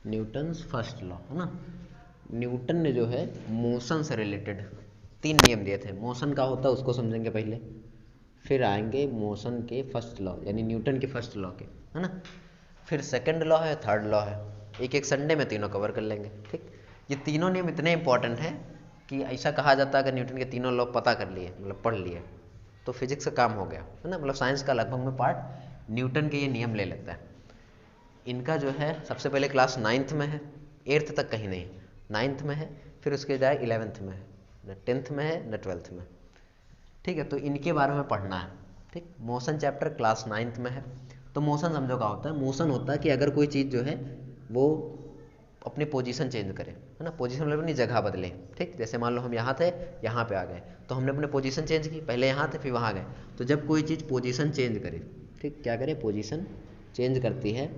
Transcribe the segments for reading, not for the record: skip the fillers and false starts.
Newton's first law है ना। Newton ने जो है मोशन से रिलेटेड 3 नियम दिए थे। मोशन का होता है उसको समझेंगे पहले, फिर आएंगे मोशन के फर्स्ट लॉ यानी न्यूटन के फर्स्ट लॉ के, है ना। फिर सेकंड लॉ है, थर्ड लॉ है। एक एक संडे में तीनों कवर कर लेंगे, ठीक। ये तीनों नियम इतने इंपॉर्टेंट हैं कि ऐसा कहा जाता है अगर न्यूटन के तीनों लॉ पता कर लिए, मतलब पढ़ लिए, तो फिजिक्स का काम हो गया, है ना। मतलब साइंस का लगभग में पार्ट न्यूटन के ये नियम ले लेता है। इनका जो है सबसे पहले क्लास 9th में है, 8th तक कहीं नहीं, 9th में है, फिर उसके जाए 11th में है, न 10th में है न 12th में, ठीक है। तो इनके बारे में पढ़ना है, ठीक। मोशन चैप्टर क्लास 9th में है। तो मोशन समझो क्या होता है। मोशन होता है कि अगर कोई चीज़ जो है वो अपनी पोजीशन चेंज करे, है ना। पोजीशन मतलब अपनी जगह बदले, ठीक। जैसे मान लो हम यहाँ थे, यहाँ पे आ गए, तो हमने अपने पोजीशन चेंज की, पहले यहाँ थे फिर वहाँ गए। तो जब कोई चीज़ पोजीशन चेंज करे, ठीक, क्या करे, पोजीशन चेंज करती है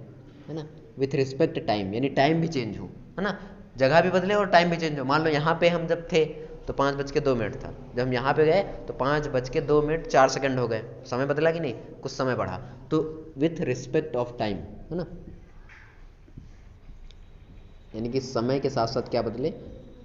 ना, विथ रिस्पेक्ट टाइम, यानी टाइम भी चेंज हो, है ना। जगह भी बदले और टाइम भी चेंज हो। मान लो यहाँ पे हम जब थे तो 5:02 था, जब हम यहाँ पे गए तो 5:02 हो गए, समय बदला कि नहीं, कुछ समय बढ़ा। तो विथ रिस्पेक्ट ऑफ टाइम, है ना, यानी कि समय के साथ साथ क्या बदले,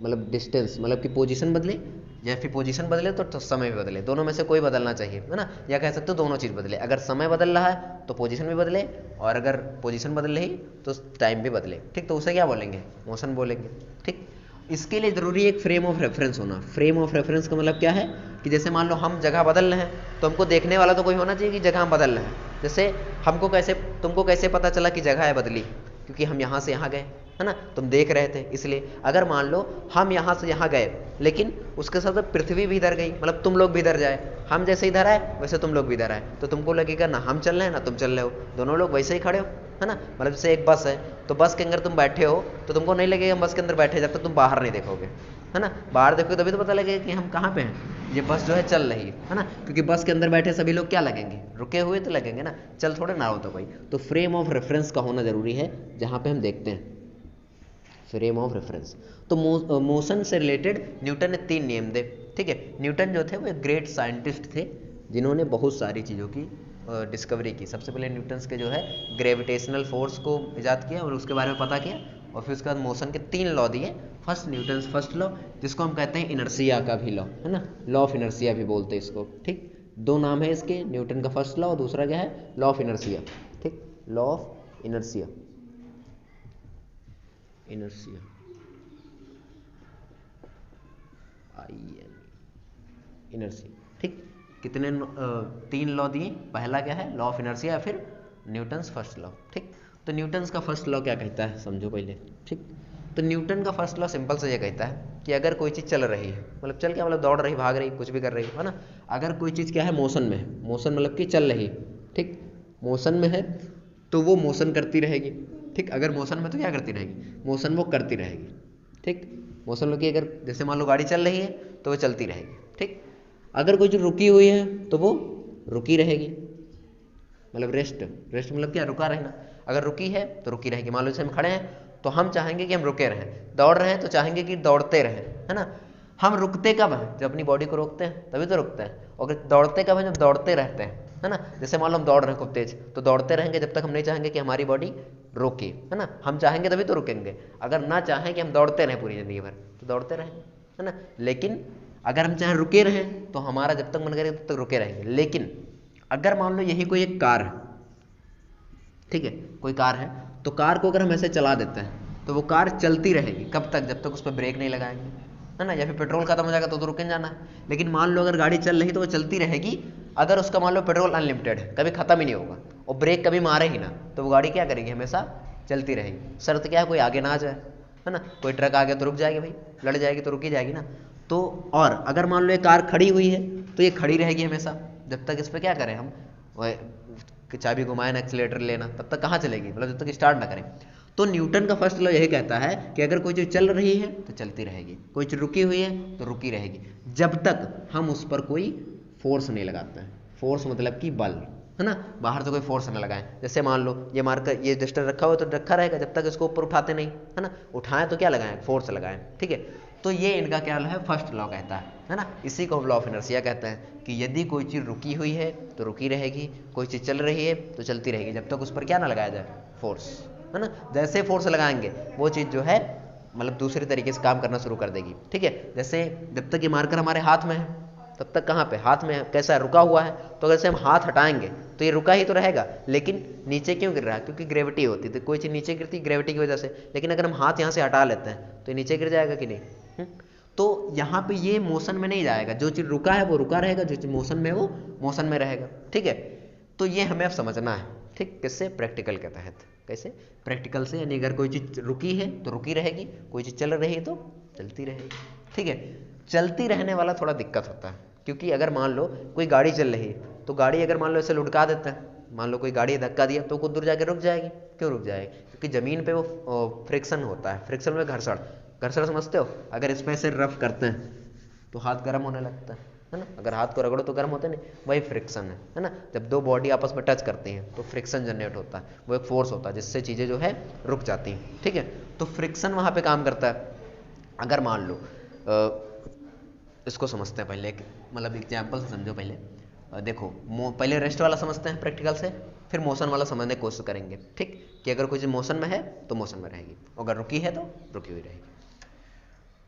मतलब डिस्टेंस, मतलब कि पोजीशन बदले, या फिर पोजीशन बदले तो समय भी बदले, दोनों में से कोई बदलना चाहिए, है ना। या कह सकते हो दोनों चीज़ बदले, अगर समय बदल रहा है तो पोजीशन भी बदले, और अगर पोजीशन बदल रही तो टाइम भी बदले, ठीक। तो उसे क्या बोलेंगे, मोशन बोलेंगे, ठीक। इसके लिए ज़रूरी है एक फ्रेम ऑफ रेफरेंस होना। फ्रेम ऑफ रेफरेंस का मतलब क्या है कि जैसे मान लो हम जगह बदल रहे हैं तो हमको देखने वाला तो कोई होना चाहिए कि जगह हम बदल रहे हैं। जैसे हमको कैसे, तुमको कैसे पता चला कि जगह है बदली, क्योंकि हम यहाँ से यहाँ गए, है ना, तुम देख रहे थे इसलिए। अगर मान लो हम यहाँ से यहाँ गए लेकिन उसके साथ पृथ्वी भी इधर गई, मतलब तुम लोग भी इधर जाए, हम जैसे इधर आए वैसे तुम लोग भी इधर आए, तो तुमको लगेगा ना हम चल रहे हैं ना तुम चल रहे हो, दोनों लोग वैसे ही खड़े हो, है ना। मतलब जैसे एक बस है तो बस के अंदर तुम बैठे हो तो तुमको नहीं लगेगा हम बस के अंदर बैठे जब तक तुम बाहर नहीं देखोगे, है ना। बाहर देखोगे तभी तो पता लगेगा कि हम कहाँ पे हैं, ये बस जो है चल रही है ना। क्योंकि बस के अंदर बैठे सभी लोग क्या लगेंगे, रुके हुए तो लगेंगे ना, चल थोड़े ना हो तो भाई। तो फ्रेम ऑफ रेफरेंस का होना जरूरी है जहाँ पे हम देखते हैं, फ्रेम ऑफ रेफरेंस। तो मोशन से रिलेटेड न्यूटन ने 3 नियम दे, ठीक है। न्यूटन जो थे वो एक ग्रेट साइंटिस्ट थे जिन्होंने बहुत सारी चीज़ों की डिस्कवरी की। सबसे पहले न्यूटन्स के जो है ग्रेविटेशनल फोर्स को इजाद किया और उसके बारे में पता किया, और फिर उसके बाद मोशन के 3 लॉ दिए। फर्स्ट न्यूटन्स फर्स्ट लॉ, जिसको हम कहते हैं इनर्शिया का भी लॉ, है ना, लॉ ऑफ इनर्शिया भी बोलते हैं इसको, ठीक। 2 नाम है इसके, न्यूटन का फर्स्ट लॉ और दूसरा क्या है, लॉ ऑफ इनर्शिया, ठीक, law of inertia, inertia inertia, ठीक। कितने 3 लॉ दिए। पहला क्या है, लॉ ऑफ इनर्शिया, फिर न्यूटन्स फर्स्ट लॉ, ठीक। तो न्यूटन्स का फर्स्ट लॉ क्या कहता है समझो पहले, ठीक। तो न्यूटन का फर्स्ट लॉ सिंपल से ये कहता है कि अगर कोई चीज़ चल रही है, मतलब चल क्या, मतलब दौड़ रही, भाग रही, कुछ भी कर रही है ना। अगर कोई चीज़ क्या है, मोशन में है, मोशन मतलब कि चल रही, ठीक, मोशन में है तो वो मोशन करती रहेगी, ठीक। अगर मोशन में तो क्या करती रहेगी, मोशन वो करती रहेगी, ठीक। मोशन में कि अगर जैसे मान लो गाड़ी चल रही है तो वो चलती रहेगी, ठीक। अगर कोई चीज़ रुकी हुई है तो वो रुकी रहेगी, मतलब रेस्ट, रेस्ट मतलब क्या, रुका रहना। अगर रुकी है तो रुकी रहेगी। मान लो जैसे हम खड़े हैं तो हम चाहेंगे कि हम रुके रहें, दौड़ रहे हैं तो चाहेंगे कि दौड़ते रहें, है ना। हम रुकते कब हैं, जब अपनी बॉडी को रोकते हैं तभी तो रुकते हैं। और दौड़ते कब हैं, जब दौड़ते रहते हैं, है ना। जैसे मान लो हम दौड़ रहे हैं खूब तेज, तो दौड़ते रहेंगे जब तक हम नहीं चाहेंगे कि हमारी बॉडी रोके, है ना। हम चाहेंगे तभी तो रुकेंगे, अगर ना चाहें कि हम दौड़ते रहें पूरी ज़िंदगी भर तो दौड़ते रहेंगे, है ना। लेकिन अगर हम चाहे रुके रहें तो हमारा जब तक मन करे तब तक रुके रहेंगे। लेकिन अगर मान लो यही कोई एक कार है, ठीक है, कोई कार है, तो कार को अगर हम ऐसे चला देते हैं तो वो कार चलती रहेगी, कब तक, जब तक उस पर ब्रेक नहीं लगाएंगे, है ना। या फिर पेट्रोल खत्म हो जाएगा तो रुक जाना है। लेकिन मान लो अगर गाड़ी चल रही तो वो चलती रहेगी, अगर उसका मान लो पेट्रोल अनलिमिटेड है, कभी खत्म ही नहीं होगा, और ब्रेक कभी मारे ही ना, तो वो गाड़ी क्या करेगी, हमेशा चलती रहेगी। शर्त क्या है, कोई आगे ना आ जाए, है ना। कोई ट्रक आ गया तो रुक जाएगी भाई, लड़ जाएगी तो रुकी जाएगी ना। तो और अगर मान लो ये कार खड़ी हुई है तो ये खड़ी रहेगी हमेशा, जब तक इस पर क्या करें हम, चाबी घुमाए ना, एक्सीलेटर लेना, तब तक कहाँ चलेगी, मतलब जब तक स्टार्ट ना करें। तो न्यूटन का फर्स्ट लॉ यही कहता है कि अगर कोई चीज़ चल रही है तो चलती रहेगी, कोई चीज़ रुकी हुई है तो रुकी रहेगी, जब तक हम उस पर कोई फोर्स नहीं लगाते हैं। फोर्स मतलब कि बल, है ना, बाहर से कोई फोर्स न लगाएं। जैसे मान लो ये मार्कर, ये डस्टर रखा हुआ तो रखा रहेगा जब तक इसको ऊपर उठाते नहीं, है ना। उठाएं तो क्या लगाएं, फोर्स लगाएं, ठीक है। तो ये इनका क्या लॉ है, फर्स्ट लॉ कहता है ना। इसी को हम लॉ ऑफ इनर्शिया कहते हैं कि यदि कोई चीज़ रुकी हुई है तो रुकी रहेगी, कोई चीज़ चल रही है तो चलती रहेगी, जब तक उस पर क्या ना लगाया जाए, फोर्स, है ना। जैसे फोर्स लगाएंगे वो चीज़ जो है मतलब दूसरी तरीके से काम करना शुरू कर देगी, ठीक है। जैसे जब तक ये मार्कर हमारे हाथ में है तब तक कहाँ पे, हाथ में कैसा रुका हुआ है, तो अगर से हम हाथ हटाएंगे तो ये रुका ही तो रहेगा, लेकिन नीचे क्यों गिर रहा है, क्योंकि ग्रेविटी होती है, तो कोई चीज़ नीचे गिरती है ग्रेविटी की वजह से। लेकिन अगर हम हाथ यहाँ से हटा लेते हैं तो ये नीचे गिर जाएगा कि नहीं। तो यहाँ पे ये मोशन में नहीं जाएगा, जो चीज़ रुका है वो रुका रहेगा, जो चीज़ मोशन में वो मोशन में रहेगा, ठीक है। तो ये हमें अब समझना है, ठीक, किससे, प्रैक्टिकल के तहत। कैसे, प्रैक्टिकल से, यानी अगर कोई चीज़ रुकी है तो रुकी रहेगी, कोई चीज़ चल रही है तो चलती रहेगी, ठीक है। चलती रहने वाला थोड़ा दिक्कत होता है, क्योंकि अगर मान लो कोई गाड़ी चल रही है तो गाड़ी अगर मान लो ऐसे लुढ़का देते हैं, मान लो कोई गाड़ी धक्का दिया तो कुछ दूर जाके रुक जाएगी। क्यों रुक जाएगी, क्योंकि ज़मीन पे वो फ्रिक्शन होता है, फ्रिक्शन में घर्षण, घर्षण समझते हो, अगर इस पे से रफ करते हैं तो हाथ गर्म होने लगता है ना, अगर हाथ को रगड़ो तो गर्म होता है नहीं, वही फ्रिक्शन है ना। जब दो बॉडी आपस में टच करती हैं तो फ्रिक्शन जनरेट होता है, वो एक फोर्स होता है जिससे चीज़ें जो है रुक जाती हैं, ठीक है। तो फ्रिक्शन वहाँ पे काम करता है। अगर मान लो इसको समझते हैं पहले, मतलब एग्जाम्पल से समझो पहले। देखो पहले रेस्ट वाला समझते हैं प्रैक्टिकल से, फिर मोशन वाला समझने की कोशिश करेंगे, ठीक, कि अगर कोई चीज़ मोशन में है तो मोशन में रहेगी, अगर रुकी है तो रुकी हुई रहेगी।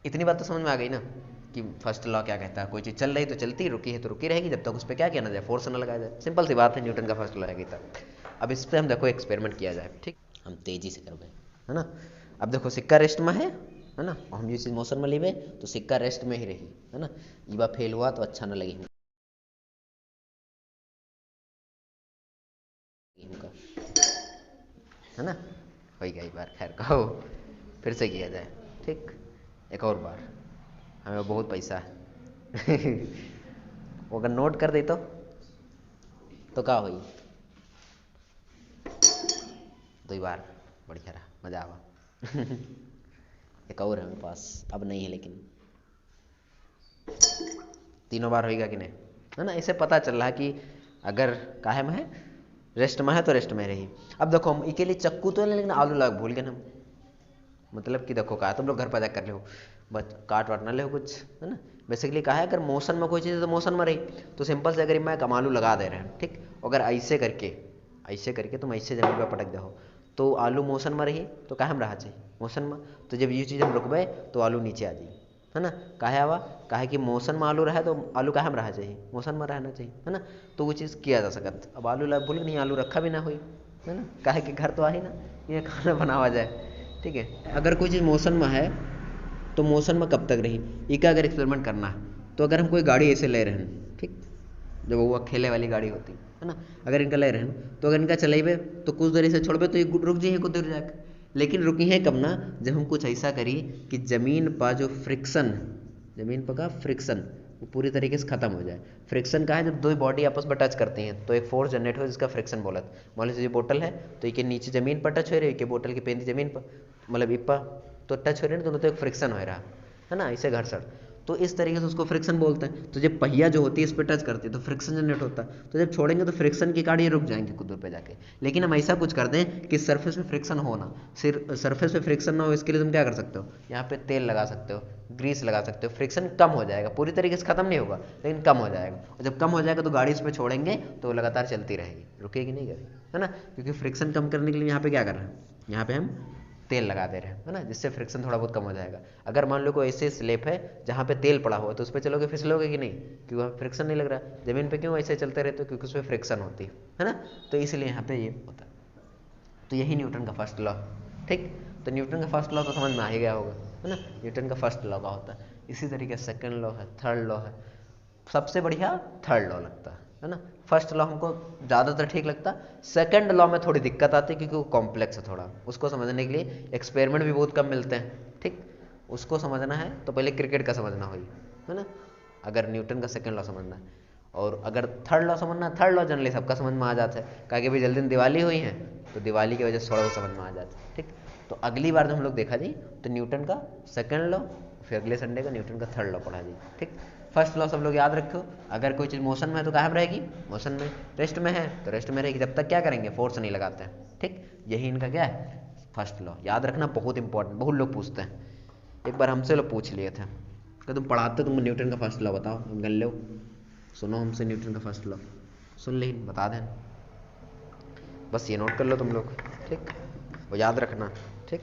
इतनी बात तो समझ में आ गई ना कि फर्स्ट लॉ क्या कहता है, कोई चीज़ चल रही तो चलती, रुकी है तो रुकी रहेगी, जब तक उस पर क्या किया ना जाए, फोर्स ना लगाया जाए। सिंपल सी बात है, न्यूटन का फर्स्ट लॉ है तक। अब इस पर हम देखो एक्सपेरिमेंट किया जाए, ठीक, हम तेजी से करोगे, है ना। अब देखो सिक्का रेस्ट में है ना, और हम ये चीज़ मोशन में लीवे तो सिक्का रेस्ट में ही रही, है ना। ये बार फेल हुआ तो अच्छा ना लगे, है ना, हो गया एक बार, खैर कहो फिर से किया जाए, ठीक, एक और बार, हमें बहुत पैसा है वो अगर नोट कर दे तो क्या हुई, दो बार, बढ़िया रहा, मजा आवा एक और है मेरे पास, अब नहीं है लेकिन तीनों बार होएगा कि नहीं, है ना। इससे पता चल रहा है कि अगर काहे में है, रेस्ट में है तो रेस्ट में रही। अब देखो हम इसके लिए चक्कू तो नहीं, लेकिन आलू लग भूल गए हम, मतलब कि देखो कहा तुम लोग घर पर जा कर लो, बस काट वाट ना ले कुछ, है ना। बेसिकली कहा है अगर मोशन में कोई चीज़ है तो मोशन में रही, तो सिंपल से अगर मैं एक आलू लगा दे रहे हैं, ठीक, अगर ऐसे करके तुम ऐसे जमीन पर पटक दो तो आलू मोशन में रही, तो काहे में रहा चाहिए, मोशन में। तो जब ये चीज़ हम रुकबे तो आलू नीचे आ जाए, है ना। काहे आवा, काहे कि मोशन में आलू रहा तो आलू काहे में रहा चाहिए, मोशन में रहना चाहिए, है ना। तो वो चीज़ किया जा सकता। अब आलू भूल नहीं, आलू रखा भी ना हुई, है ना, काहे कि घर तो आ ही ना, ये खाना बनावा जाए, ठीक है। अगर कोई चीज़ मोशन में है तो मोशन में कब तक रही, ये का अगर एक्सपेरिमेंट करना है तो अगर हम कोई गाड़ी ऐसे ले रहे हैं, ठीक, जब वो खेले वाली गाड़ी होती है ना, अगर इनका ले रहे हैं तो अगर इनका चलेबे तो कुछ देर से छोड़बे तो ये रुक जाइए कुछ देर जाकर, लेकिन रुकी है कब ना, जब हम कुछ ऐसा करी कि ज़मीन पर जो फ्रिक्शन, ज़मीन पर का फ्रिक्शन वो पूरी तरीके से खत्म हो जाए। फ्रिक्शन का है जब दो बॉडी आपस में टच करती हैं तो एक फोर्स जनरेट हो जिसका फ्रिक्शन बोलत। मान लीजिए बोतल है तो ये नीचे ज़मीन पर टच हो रही है, कि बोतल की पेंदी ज़मीन पर, मतलब इप्पा तो टच हो रही है, दोनों तो एक फ्रिक्शन हो रहा है ना, इसे घर्षण, तो इस तरीके से उसको फ्रिक्शन बोलते हैं। तो जब पहिया जो होती है इस पर टच करती है तो फ्रिक्शन जनरेट होता है, तो जब छोड़ेंगे तो फ्रिक्शन की गाड़ी रुक जाएंगे कुछ दूर पे जाके। लेकिन हम ऐसा कुछ कर दें कि सरफेस पे फ्रिक्शन हो ना, सिर्फ सरफेस पे फ्रिक्शन ना हो, इसके लिए तुम क्या कर सकते हो, यहाँ पे तेल लगा सकते हो, ग्रीस लगा सकते हो, फ्रिक्शन कम हो जाएगा, पूरी तरीके से खत्म नहीं होगा लेकिन कम हो जाएगा। और जब कम हो जाएगा तो गाड़ी इस पर छोड़ेंगे तो वो लगातार चलती रहेगी, रुकेगी नहीं गाड़ी, है ना। क्योंकि फ्रिक्शन कम करने के लिए यहाँ पे क्या कर रहे हैं, यहाँ पे हम तेल लगा दे रहे हैं, है ना, जिससे फ्रिक्शन थोड़ा बहुत कम हो जाएगा। अगर मान लो कोई ऐसे स्लेब है जहाँ पे तेल पड़ा हुआ तो उस पर चलोगे फिसलोगे कि नहीं, क्योंकि वहाँ फ्रिक्शन नहीं लग रहा। जमीन पे क्यों ऐसे चलते रहते हो, क्योंकि उस पर फ्रिक्शन होती है ना, तो इसलिए यहाँ पे ये होता है। तो यही न्यूटन का फर्स्ट लॉ, ठीक। तो न्यूटन का फर्स्ट लॉ तो समझ में आ ही गया होगा, है ना, न्यूटन का फर्स्ट लॉ का होता है। इसी तरीके से सेकेंड लॉ है, थर्ड लॉ है, सबसे बढ़िया थर्ड लॉ लगता है ना। फर्स्ट लॉ हमको ज़्यादातर ठीक लगता, सेकंड लॉ में थोड़ी दिक्कत आती है क्योंकि वो कॉम्प्लेक्स है थोड़ा, उसको समझने के लिए एक्सपेरिमेंट भी बहुत कम मिलते हैं, ठीक। उसको समझना है तो पहले क्रिकेट का समझना होगी, है ना, अगर न्यूटन का सेकंड लॉ समझना है। और अगर थर्ड लॉ समझना है, थर्ड लॉ जनरली सबका समझ में आ जाता है, क्योंकि अभी जल्दी दिवाली हुई है तो दिवाली की वजह से थोड़ा वो समझ में आ जाता है, ठीक। तो अगली बार जब हम लोग देखा जी तो न्यूटन का सेकंड लॉ, फिर अगले संडे का न्यूटन का थर्ड लॉ पढ़ा जी, ठीक। फर्स्ट लॉ सब लोग याद रखो, अगर कोई चीज़ मोशन में है तो कहाँ में रहेगी, मोशन में, रेस्ट में है तो रेस्ट में रहेगी, जब तक क्या करेंगे, फोर्स नहीं लगाते हैं, ठीक। यही इनका क्या है, फर्स्ट लॉ, याद रखना, बहुत इंपॉर्टेंट, बहुत लोग पूछते हैं एक बार हमसे लोग पूछ लिए थे कि तुम पढ़ाते तुम न्यूटन का फर्स्ट लॉ बताओ, हम गन लो सुनो हमसे न्यूटन का फर्स्ट लॉ, सुन ली बता देना, बस ये नोट कर लो तुम लोग, ठीक, वो याद रखना, ठीक।